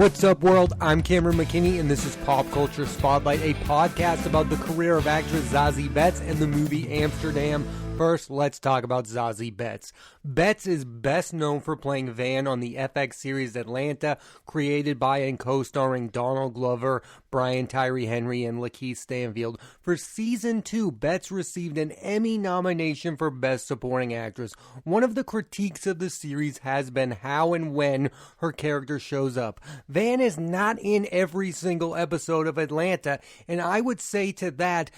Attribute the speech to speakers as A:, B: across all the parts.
A: What's up, world? I'm Cameron McKinney, and this is Pop Culture Spotlight, a podcast about the career of actress Zazzie Beetz and the movie Amsterdam. First, let's talk about Zazzie Beetz. Beetz is best known for playing Van on the FX series Atlanta, created by and co-starring Donald Glover, Brian Tyree Henry, and Lakeith Stanfield. For Season 2, Beetz received an Emmy nomination for Best Supporting Actress. One of the critiques of the series has been how and when her character shows up. Van is not in every single episode of Atlanta, and I would say to that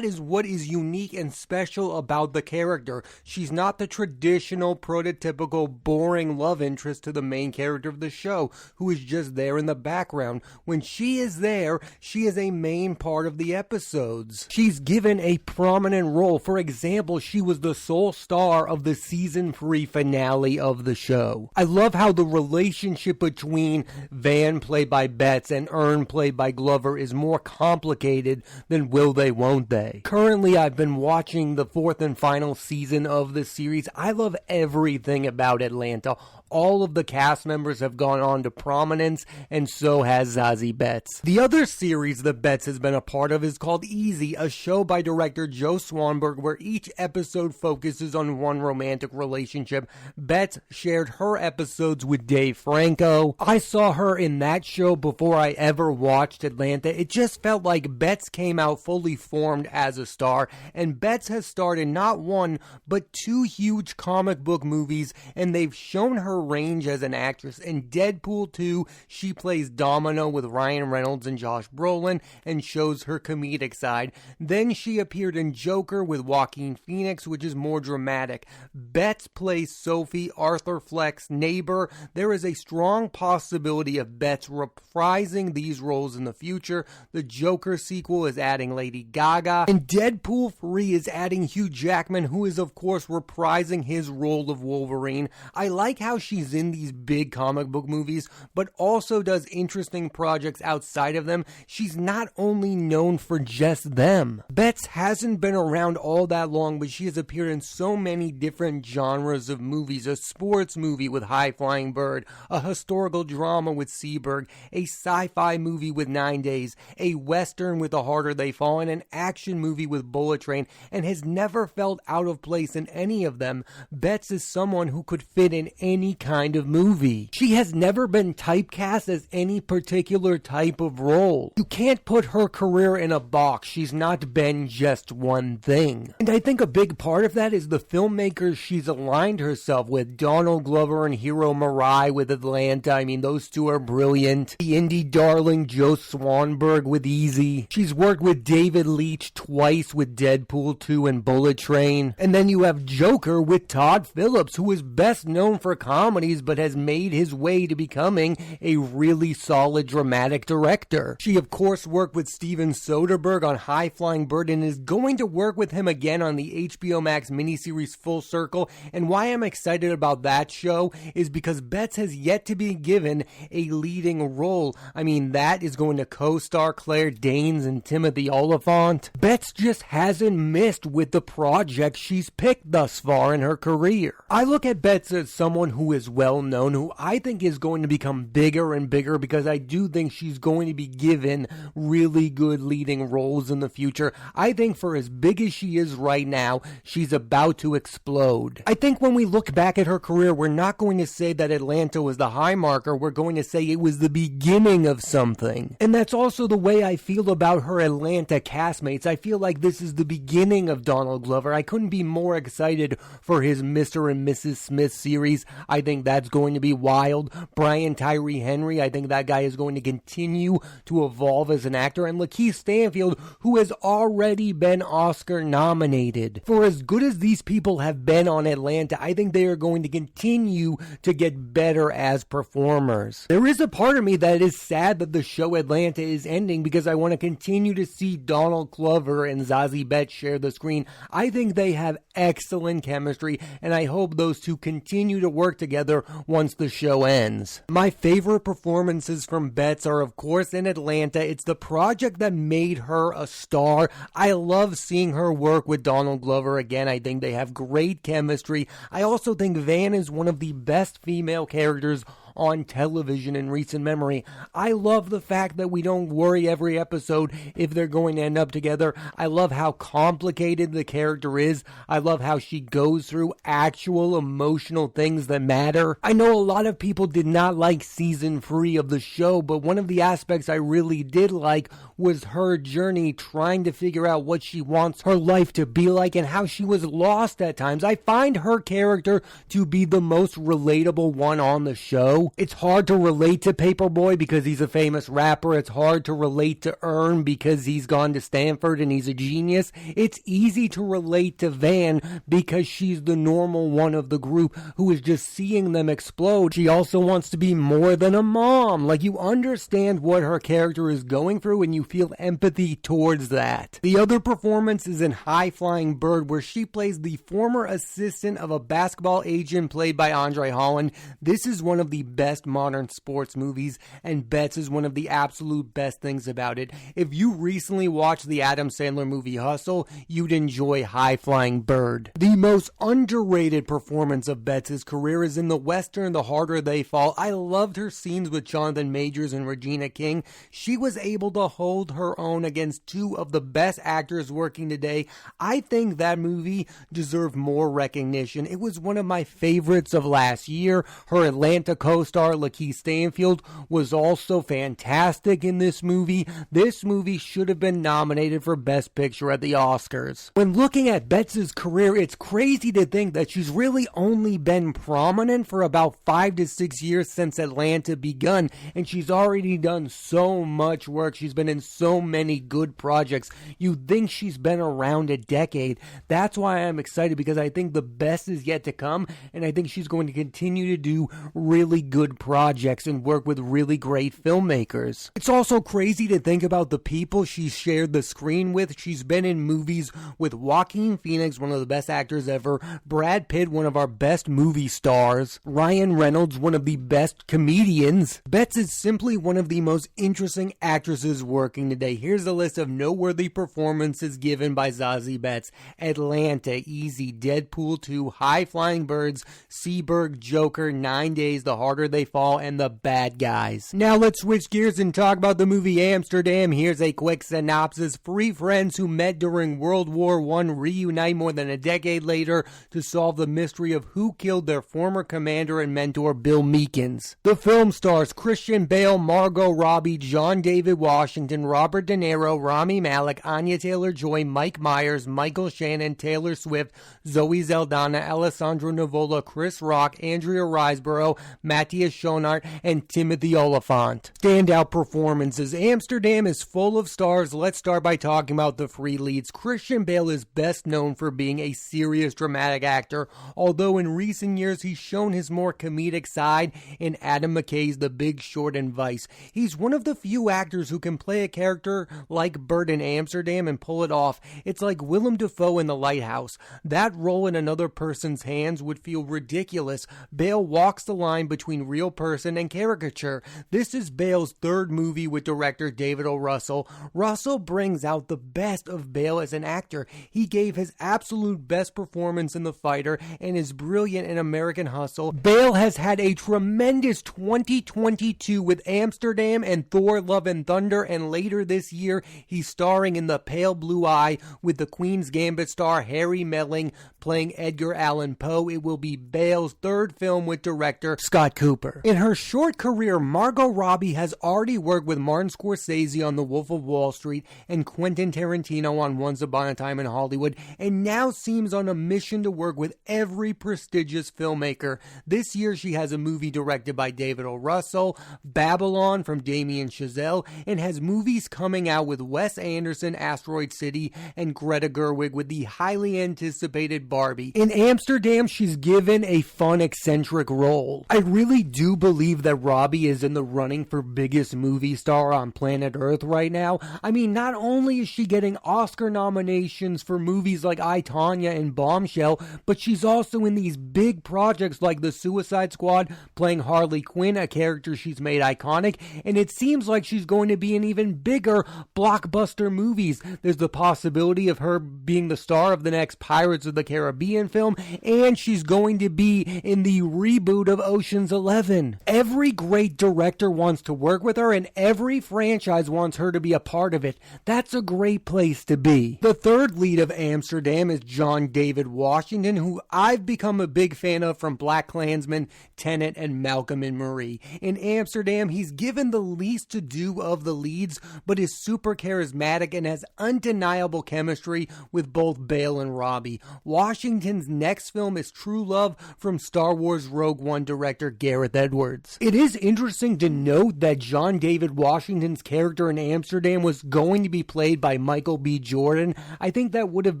A: is what is unique and special about the character. She's not the traditional, prototypical, boring love interest to the main character of the show, who is just there in the background. When she is there, she is a main part of the episodes. She's given a prominent role. For example, she was the sole star of the season 3 finale of the show. I love how the relationship between Van, played by Beetz, and Earn, played by Glover, is more complicated than Will They, Won't They. Currently, I've been watching the 4th and final season of the series. I love everything about Atlanta. All of the cast members have gone on to prominence, and so has Zazzie Beetz. The other series that Beetz has been a part of is called Easy, a show by director Joe Swanberg, where each episode focuses on one romantic relationship. Beetz shared her episodes with Dave Franco. I saw her in that show before I ever watched Atlanta. It just felt like Beetz came out fully formed as a star, and Beetz has starred in not one, but 2 huge comic book movies, and they've shown her range as an actress. In Deadpool 2, she plays Domino with Ryan Reynolds and Josh Brolin and shows her comedic side. Then she appeared in Joker with Joaquin Phoenix, which is more dramatic. Beetz plays Sophie, Arthur Fleck's neighbor. There is a strong possibility of Beetz reprising these roles in the future. The Joker sequel is adding Lady Gaga, and Deadpool 3 is adding Hugh Jackman, who is of course reprising his role of Wolverine. I like how she's in these big comic book movies, but also does interesting projects outside of them. She's not only known for just them. Beetz hasn't been around all that long, but she has appeared in so many different genres of movies. A sports movie with High Flying Bird, a historical drama with Seberg, a sci-fi movie with 9 Days, a western with The Harder They Fall, and an action movie with Bullet Train, and has never felt out of place in any of them. Beetz is someone who could fit in any kind of movie. She has never been typecast as any particular type of role. You can't put her career in a box. She's not been just one thing. And I think a big part of that is the filmmakers she's aligned herself with. Donald Glover and Hiro Murai with Atlanta. I mean, those two are brilliant. The indie darling Joe Swanberg with Easy. She's worked with David Leitch twice with Deadpool 2 and Bullet Train. And then you have Joker with Todd Phillips, who is best known for comedies but has made his way to becoming a really solid dramatic director. She of course worked with Steven Soderbergh on High Flying Bird and is going to work with him again on the HBO Max miniseries Full Circle. And why I'm excited about that show is because Beetz has yet to be given a leading role. I mean, that is going to co-star Claire Danes and Timothy Olyphant. Beetz just hasn't missed with the project she's picked thus far in her career. I look at Beetz as someone who is well known, who I think is going to become bigger and bigger, because I do think she's going to be given really good leading roles in the future. I think for as big as she is right now, she's about to explode. I think when we look back at her career, we're not going to say that Atlanta was the high marker. We're going to say it was the beginning of something. And that's also the way I feel about her Atlanta castmates. I feel like this is the beginning of Donald Glover. I couldn't be more excited for his Mr. and Mrs. Smith series. I think that's going to be wild. Brian Tyree Henry, I think that guy is going to continue to evolve as an actor. And Lakeith Stanfield, who has already been Oscar nominated. For as good as these people have been on Atlanta, I think they are going to continue to get better as performers. There is a part of me that is sad that the show Atlanta is ending, because I want to continue to see Donald Glover and Zazzie Beetz share the screen. I think they have excellent chemistry, and I hope those two continue to work together once the show ends. My favorite performances from Beetz are, of course, in Atlanta. It's the project that made her a star. I love seeing her work with Donald Glover again. I think they have great chemistry. I also think Van is one of the best female characters on television in recent memory. I love the fact that we don't worry every episode if they're going to end up together. I love how complicated the character is. I love how she goes through actual emotional things that matter. I know a lot of people did not like season 3 of the show, but one of the aspects I really did like was her journey trying to figure out what she wants her life to be like and how she was lost at times. I find her character to be the most relatable one on the show. It's hard to relate to Paperboy because he's a famous rapper. It's hard to relate to Earn because he's gone to Stanford and he's a genius. It's easy to relate to Van because she's the normal one of the group who is just seeing them explode. She also wants to be more than a mom. Like, you understand what her character is going through and you feel empathy towards that. The other performance is in High Flying Bird, where she plays the former assistant of a basketball agent played by Andre Holland. This is one of the best modern sports movies, and Beetz is one of the absolute best things about it. If you recently watched the Adam Sandler movie Hustle, you'd enjoy High Flying Bird. The most underrated performance of Beetz's career is in the Western The Harder They Fall. I loved her scenes with Jonathan Majors and Regina King. She was able to hold her own against two of the best actors working today. I think that movie deserved more recognition. It was one of my favorites of last year. Her Atlanta co-star Lakeith Stanfield was also fantastic in this movie. This movie should have been nominated for Best Picture at the Oscars. When looking at Beetz's career, it's crazy to think that she's really only been prominent for about 5 to 6 years since Atlanta begun, and she's already done so much work. She's been in so many good projects. You'd think she's been around a decade. That's why I'm excited, because I think the best is yet to come, and I think she's going to continue to do really good projects and work with really great filmmakers. It's also crazy to think about the people she's shared the screen with. She's been in movies with Joaquin Phoenix, one of the best actors ever, Brad Pitt, one of our best movie stars, Ryan Reynolds, one of the best comedians. Beetz is simply one of the most interesting actresses working today. Here's a list of noteworthy performances given by Zazzie Beetz: Atlanta, Easy, Deadpool 2, High Flying Birds, Seberg, Joker, 9 Days, The Harder They Fall, and The Bad Guys. Now let's switch gears and talk about the movie Amsterdam. Here's a quick synopsis. Three friends who met during World War I reunite more than a decade later to solve the mystery of who killed their former commander and mentor, Bill Meekins. The film stars Christian Bale, Margot Robbie, John David Washington, Robert De Niro, Rami Malek, Anya Taylor-Joy, Mike Myers, Michael Shannon, Taylor Swift, Zoe Saldana, Alessandro Nivola, Chris Rock, Andrea Riseborough, Matthias Schoenaert, and Timothy Oliphant. Standout performances. Amsterdam is full of stars. Let's start by talking about the three leads. Christian Bale is best known for being a serious dramatic actor, although in recent years he's shown his more comedic side in Adam McKay's The Big Short and Vice. He's one of the few actors who can play a character like Bert in Amsterdam and pull it off. It's like Willem Dafoe in The Lighthouse. That role in another person's hands would feel ridiculous. Bale walks the line between real person and caricature. This is Bale's third movie with director David O. Russell. Russell brings out the best of Bale as an actor. He gave his absolute best performance in The Fighter and is brilliant in American Hustle. Bale has had a tremendous 2022 with Amsterdam and Thor: Love and Thunder, and later this year he's starring in The Pale Blue Eye with the Queen's Gambit star Harry Melling playing Edgar Allan Poe. It will be Bale's third film with director Scott Cooper. In her short career, Margot Robbie has already worked with Martin Scorsese on The Wolf of Wall Street and Quentin Tarantino on Once Upon a Time in Hollywood, and now seems on a mission to work with every prestigious filmmaker. This year she has a movie directed by David O. Russell, Babylon from Damien Chazelle, and has movies coming out with Wes Anderson, Asteroid City, and Greta Gerwig with the highly anticipated Barbie. In Amsterdam, she's given a fun, eccentric role. I really do believe that Robbie is in the running for biggest movie star on planet Earth right now. I mean, not only is she getting Oscar nominations for movies like I, Tonya and Bombshell, but she's also in these big projects like The Suicide Squad, playing Harley Quinn, a character she's made iconic, and it seems like she's going to be in even bigger blockbuster movies. There's the possibility of her being the star of the next Pirates of the Caribbean film, and she's going to be in the reboot of Ocean's 11. 11. Every great director wants to work with her, and every franchise wants her to be a part of it. That's a great place to be. The third lead of Amsterdam is John David Washington, who I've become a big fan of from BlacKkKlansman, Tenet, and Malcolm and Marie. In Amsterdam, he's given the least to do of the leads, but is super charismatic and has undeniable chemistry with both Bale and Robbie. Washington's next film is True Love from Star Wars Rogue One director Gareth Edwards. It is interesting to note that John David Washington's character in Amsterdam was going to be played by Michael B. Jordan. I think that would have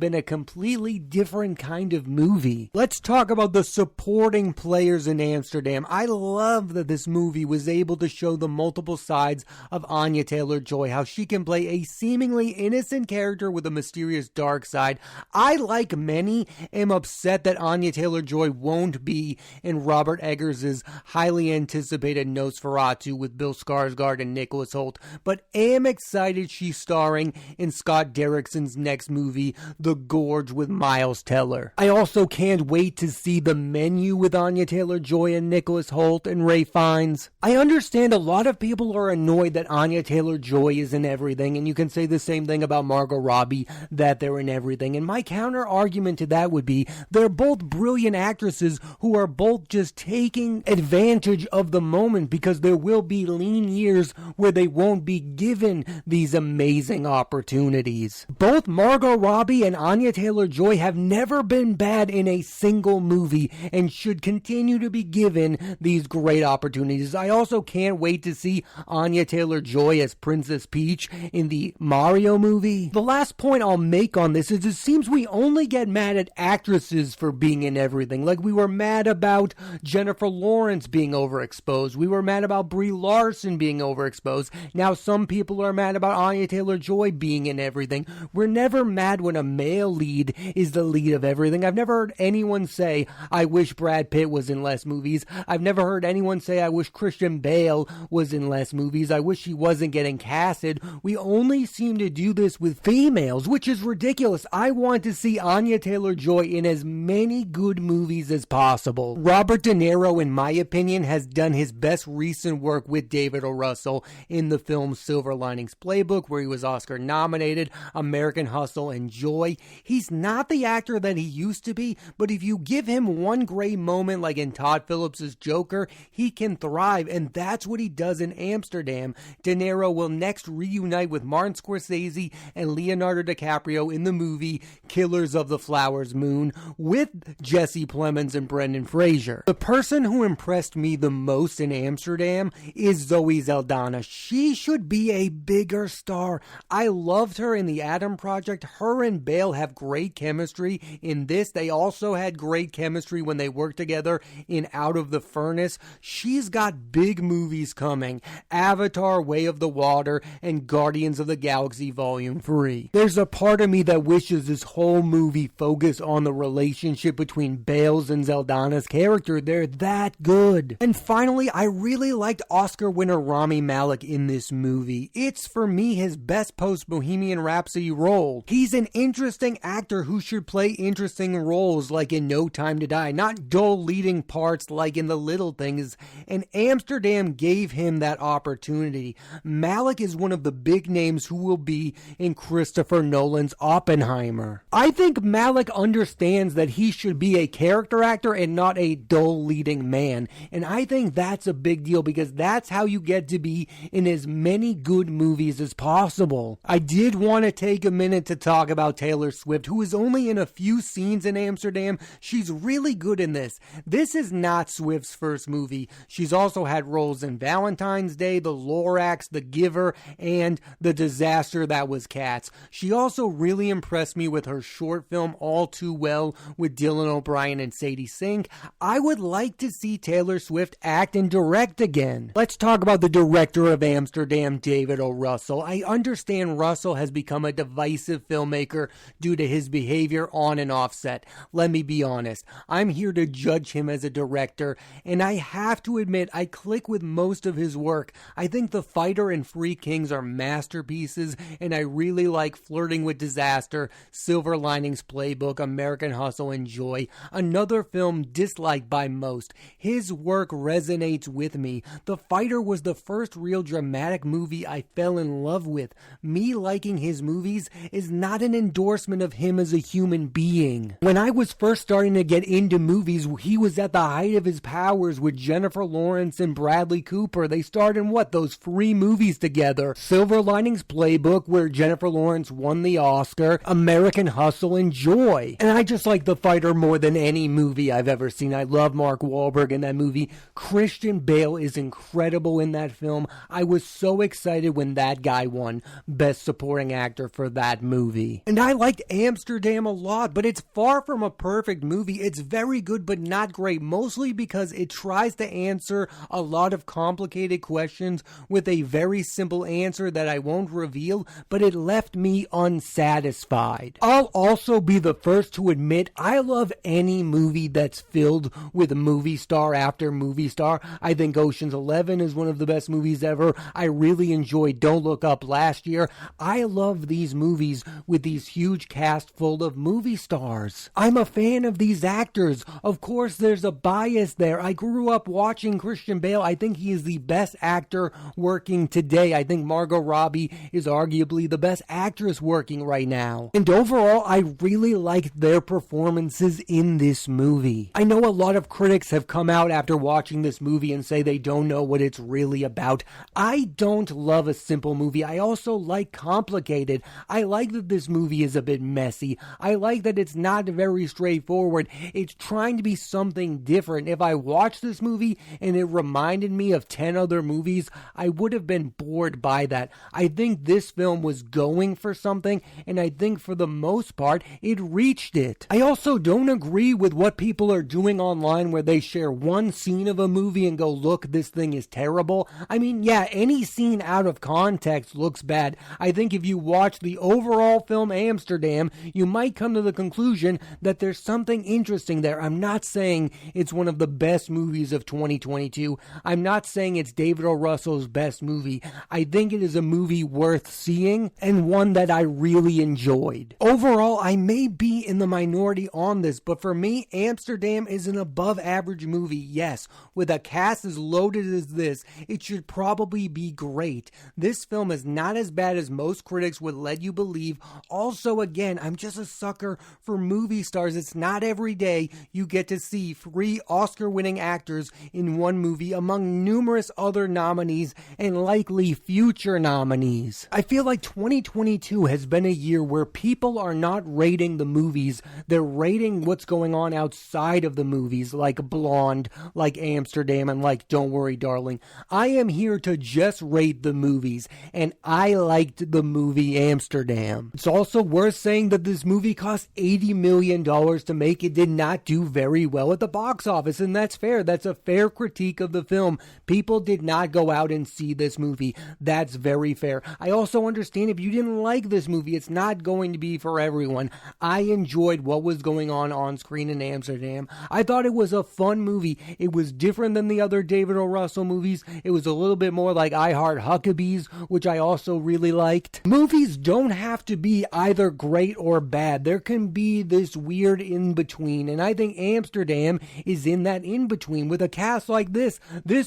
A: been a completely different kind of movie. Let's talk about the supporting players in Amsterdam. I love that this movie was able to show the multiple sides of Anya Taylor-Joy, how she can play a seemingly innocent character with a mysterious dark side. I, like many, am upset that Anya Taylor-Joy won't be in Robert Eggers' highly anticipated Nosferatu with Bill Skarsgård and Nicholas Hoult, but am excited she's starring in Scott Derrickson's next movie, The Gorge, with Miles Teller. I also can't wait to see The Menu with Anya Taylor-Joy and Nicholas Hoult and Ralph Fiennes. I understand a lot of people are annoyed that Anya Taylor-Joy is in everything, and you can say the same thing about Margot Robbie, that they're in everything, and my counter argument to that would be they're both brilliant actresses who are both just taking advantage of the moment, because there will be lean years where they won't be given these amazing opportunities. Both Margot Robbie and Anya Taylor-Joy have never been bad in a single movie and should continue to be given these great opportunities. I also can't wait to see Anya Taylor-Joy as Princess Peach in the Mario movie. The last point I'll make on this is it seems we only get mad at actresses for being in everything. Like, we were mad about Jennifer Lawrence being overexposed. We were mad about Brie Larson being overexposed. Now some people are mad about Anya Taylor-Joy being in everything. We're never mad when a male lead is the lead of everything. I've never heard anyone say, I wish Brad Pitt was in less movies. I've never heard anyone say, I wish Christian Bale was in less movies. I wish he wasn't getting casted. We only seem to do this with females, which is ridiculous. I want to see Anya Taylor-Joy in as many good movies as possible. Robert De Niro, in my opinion, has done his best recent work with David O. Russell in the film Silver Linings Playbook, where he was Oscar nominated, American Hustle, and Joy. He's not the actor that he used to be, but if you give him one great moment like in Todd Phillips' Joker, he can thrive, and that's what he does in Amsterdam. De Niro will next reunite with Martin Scorsese and Leonardo DiCaprio in the movie Killers of the Flowers Moon with Jesse Plemons and Brendan Fraser. The person who impressed me the most in Amsterdam is Zoe Saldana. She should be a bigger star. I loved her in The Adam Project. Her and Bale have great chemistry in this. They also had great chemistry when they worked together in Out of the Furnace. She's got big movies coming. Avatar, Way of the Water, and Guardians of the Galaxy Volume 3. There's a part of me that wishes this whole movie focused on the relationship between Bale's and Saldana's character. They're that good. And finally, I really liked Oscar winner Rami Malek in this movie. It's, for me, his best post-Bohemian Rhapsody role. He's an interesting actor who should play interesting roles like in No Time to Die, not dull leading parts like in The Little Things, and Amsterdam gave him that opportunity. Malek is one of the big names who will be in Christopher Nolan's Oppenheimer. I think Malek understands that he should be a character actor and not a dull leading man, and I think that's a big deal because that's how you get to be in as many good movies as possible. I did want to take a minute to talk about Taylor Swift, who is only in a few scenes in Amsterdam. She's really good in this. This is not Swift's first movie. She's also had roles in Valentine's Day, The Lorax, The Giver, and The Disaster That Was Cats. She also really impressed me with her short film All Too Well with Dylan O'Brien and Sadie Sink. I would like to see Taylor Swift act and direct again. Let's talk about the director of Amsterdam, David O. Russell. I understand Russell has become a divisive filmmaker due to his behavior on and off set. Let me be honest. I'm here to judge him as a director, and I have to admit I click with most of his work. I think The Fighter and Free Kings are masterpieces, and I really like Flirting with Disaster, Silver Linings Playbook, American Hustle, and Joy, another film disliked by most. His work resonates with me. The Fighter was the first real dramatic movie I fell in love with. Me liking his movies is not an endorsement of him as a human being. When I was first starting to get into movies, he was at the height of his powers with Jennifer Lawrence and Bradley Cooper. They starred in those 3 movies together. Silver Linings Playbook, where Jennifer Lawrence won the Oscar, American Hustle, and Joy. And I just like The Fighter more than any movie I've ever seen. I love Mark Wahlberg in that movie. Christian Bale is incredible in that film. I was so excited when that guy won Best Supporting Actor for that movie. And I liked Amsterdam a lot, but it's far from a perfect movie. It's very good, but not great, mostly because it tries to answer a lot of complicated questions with a very simple answer that I won't reveal, but it left me unsatisfied. I'll also be the first to admit I love any movie that's filled with movie star after movie star. I think Ocean's 11 is one of the best movies ever. I really enjoyed Don't Look Up last year. I love these movies with these huge cast full of movie stars. I'm a fan of these actors. Of course, there's a bias there. I grew up watching Christian Bale. I think he is the best actor working today. I think Margot Robbie is arguably the best actress working right now. And overall, I really liked their performances in this movie. I know a lot of critics have come out after watching this movie and say they don't know what it's really about. I don't love a simple movie. I also like complicated. I like that this movie is a bit messy. I like that it's not very straightforward. It's trying to be something different. If I watched this movie and it reminded me of 10 other movies, I would have been bored by that. I think this film was going for something, and I think for the most part, it reached it. I also don't agree with what people are doing online where they share one scene of a movie and go, look, this thing is terrible. I mean, yeah, any scene out of context looks bad. I think if you watch the overall film Amsterdam, you might come to the conclusion that there's something interesting there. I'm not saying it's one of the best movies of 2022. I'm not saying it's David O. Russell's best movie. I think it is a movie worth seeing and one that I really enjoyed. Overall, I may be in the minority on this, but for me, Amsterdam is an above average movie. Yes, with a cast as loaded as this, it should probably be great. This film is not as bad as most critics would let you believe. Also, again, I'm just a sucker for movie stars. It's not every day you get to see 3 Oscar-winning actors in one movie among numerous other nominees and likely future nominees. I feel like 2022 has been a year where people are not rating the movies, they're rating what's going on outside of the movies, like Blonde, like Amsterdam, and like Don't Worry Darling. I am here to just rate the movies, and I liked the movie Amsterdam. It's also worth saying that this movie cost $80 million to make. It did not do very well at the box office, and that's fair. That's a fair critique of the film. People did not go out and see this movie. That's very fair. I also understand if you didn't like this movie, it's not going to be for everyone. I enjoyed what was going on screen in Amsterdam. I thought it was a fun movie. It was different than the other David O. Russell movies. It was a little bit more like I Heart Huckabees, which I also really liked. Movies don't have to be either great or bad. There can be this weird in-between, and I think Amsterdam is in that in-between. With a cast like this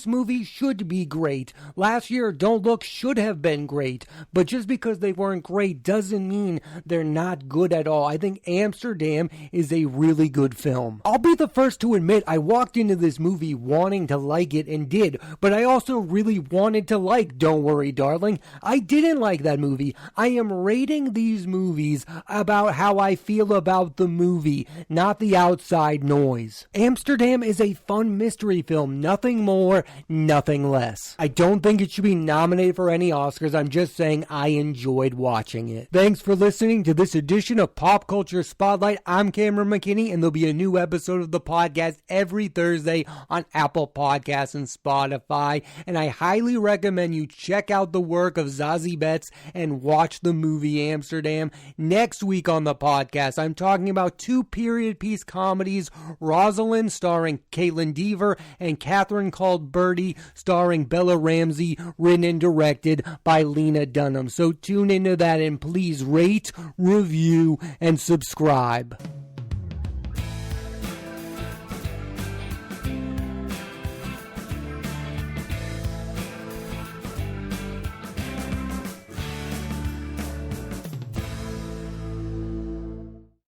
A: movie should be great. Last year, Don't Look should have been great, but just because they weren't great doesn't mean they're not good at all. I think Amsterdam is a really good film. I'll be the first to admit I walked into this movie wanting to like it and did, but I also really wanted to like Don't Worry Darling. I didn't like that movie. I am rating these movies about how I feel about the movie, not the outside noise. Amsterdam is a fun mystery film, nothing more, nothing less. I don't think it should be nominated for any Oscars. I'm just saying I enjoyed watching it. Thanks for listening to this edition of Pop Culture Spotlight. I'm Cameron McKinney, and there'll be a new episode of the podcast every Thursday on Apple Podcasts and Spotify. And I highly recommend you check out the work of Zazzie Beetz and watch the movie Amsterdam. Next week on the podcast, I'm talking about 2 period piece comedies, Rosalind starring Caitlin Dever and Catherine Called Birdie starring Bella Ramsey, written and directed by Lena Dunham. So tune into that and please rate, review, and subscribe.